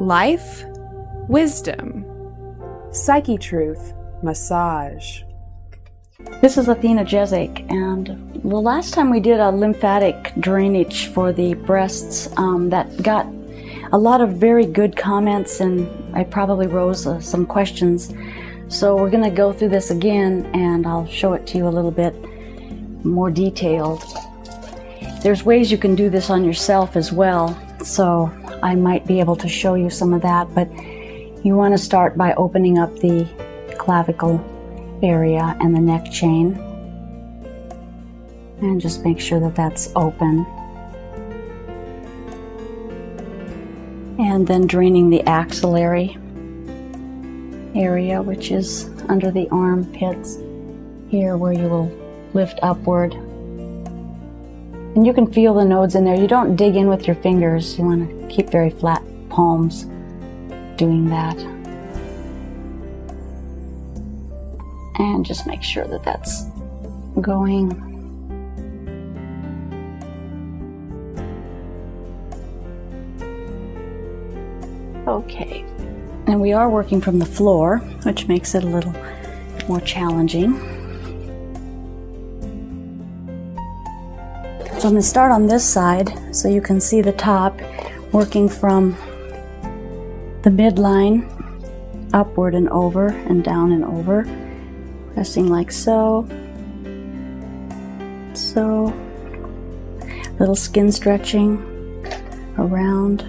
life, wisdom, psyche truth, massage. This is Athena Jezik, and the last time we did a lymphatic drainage for the breasts, that got a lot of very good comments, and I probably rose some questions. So we're going to go through this again, and I'll show it to you a little bit more detailed. There's ways you can do this on yourself as well, so I might be able to show you some of that, but you want to start by opening up the clavicle area and the neck chain, and just make sure that that's open, and then draining the axillary area, which is under the armpits here, where you will lift upward. And you can feel the nodes in there. You don't dig in with your fingers. You want to keep very flat palms doing that. And just make sure that that's going. Okay. And we are working from the floor, which makes it a little more challenging. So I'm going to start on this side so you can see the top, working from the midline upward and over and down and over, pressing like so, so, little skin stretching around.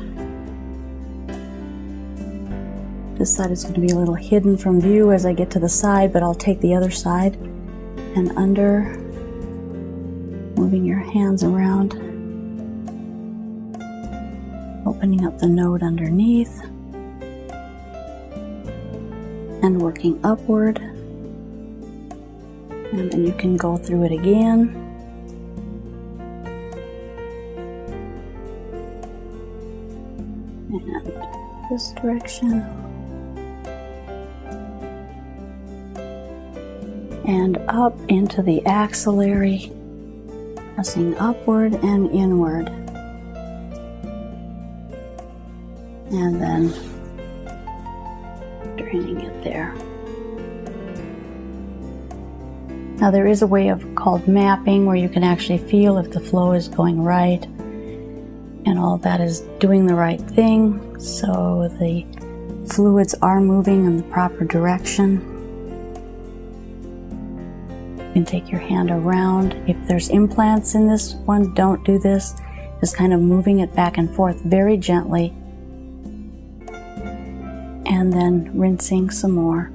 This side is going to be a little hidden from view as I get to the side, but I'll take the other side and under, moving your hands around, opening up the node underneath, and working upward. And then you can go through it again. And this direction. And up into the axillary, pressing upward and inward. And then draining it there. Now there is a way called mapping, where you can actually feel if the flow is going right and all that is doing the right thing, so the fluids are moving in the proper direction. You can take your hand around. If there's implants in this one, don't do this. Just kind of moving it back and forth very gently, and then rinsing some more.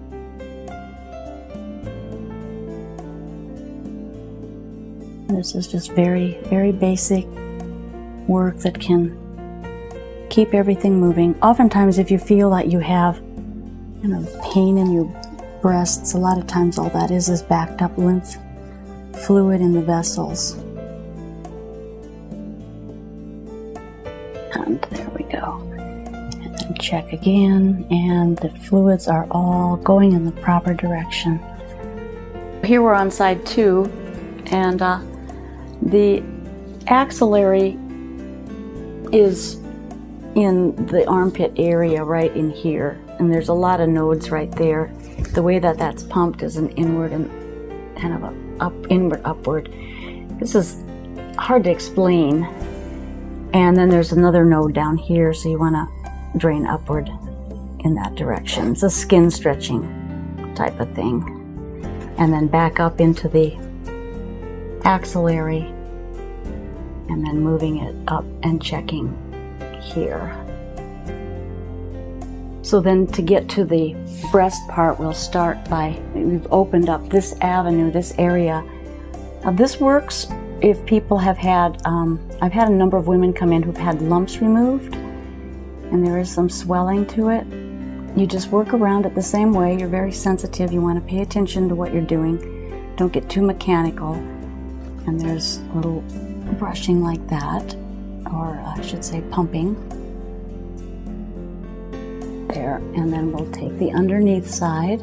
This is just very, very basic work that can keep everything moving. Oftentimes, if you feel that you have pain in your breasts, a lot of times all that is backed up lymph fluid in the vessels. And there we go. And then check again, and the fluids are all going in the proper direction. Here we're on side 2, and the axillary is in the armpit area right in here, and there's a lot of nodes right there. The way that that's pumped is an inward and kind of a inward upward. This is hard to explain. And then there's another node down here, so you want to drain upward in that direction. It's a skin stretching type of thing. And then back up into the axillary, and then moving it up and checking here. So then to get to the breast part, we'll start by, we've opened up this avenue, this area. Now this works if people have had, I've had a number of women come in who've had lumps removed, and there is some swelling to it. You just work around it the same way. You're very sensitive. You want to pay attention to what you're doing. Don't get too mechanical. And there's a little brushing like that, or I should say pumping. There, and then we'll take the underneath side.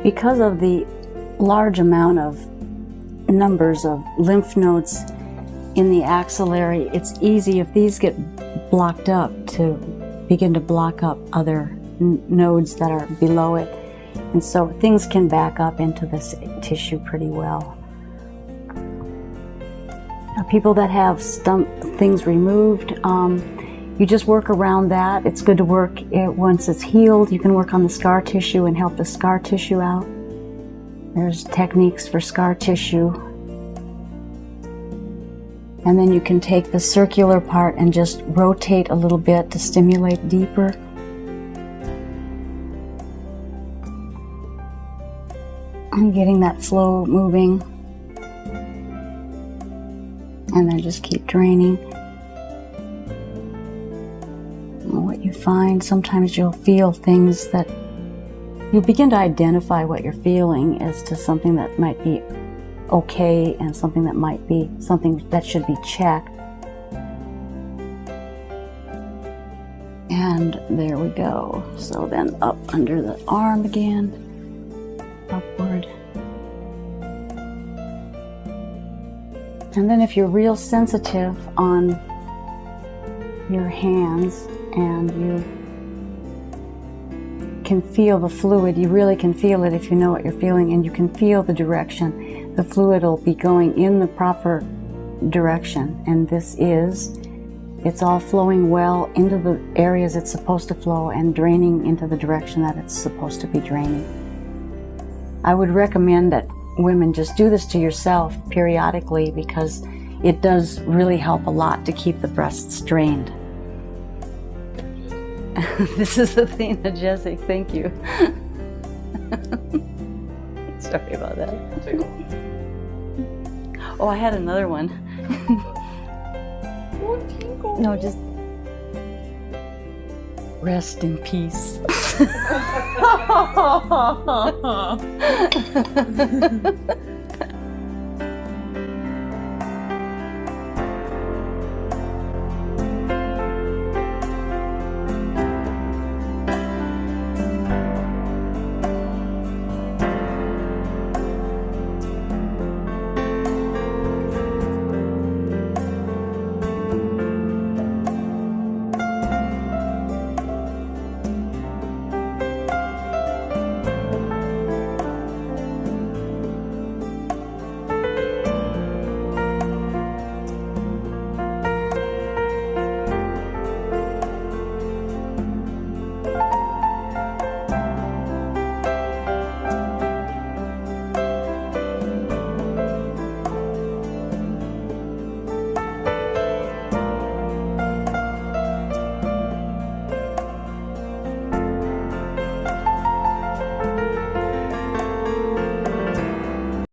Because of the large amount of numbers of lymph nodes in the axillary, it's easy if these get blocked up to begin to block up other nodes that are below it. And so things can back up into this tissue pretty well. Now, people that have things removed, you just work around that. It's good to work once it's healed. You can work on the scar tissue and help the scar tissue out. There's techniques for scar tissue. And then you can take the circular part and just rotate a little bit to stimulate deeper. And getting that flow moving. And then just keep draining. And what you find, sometimes you'll feel things that you'll begin to identify what you're feeling as to something that might be okay and something that might be something that should be checked. And there we go. So then up under the arm again, upward. And then if you're real sensitive on your hands and you can feel the fluid, you really can feel it if you know what you're feeling, and you can feel the direction. The fluid will be going in the proper direction, and it's all flowing well into the areas it's supposed to flow and draining into the direction that it's supposed to be draining. I would recommend that women just do this to yourself periodically, because it does really help a lot to keep the breasts drained. This is Athena, Jessic, thank you. Sorry about that. Oh, I had another one. No, just rest in peace.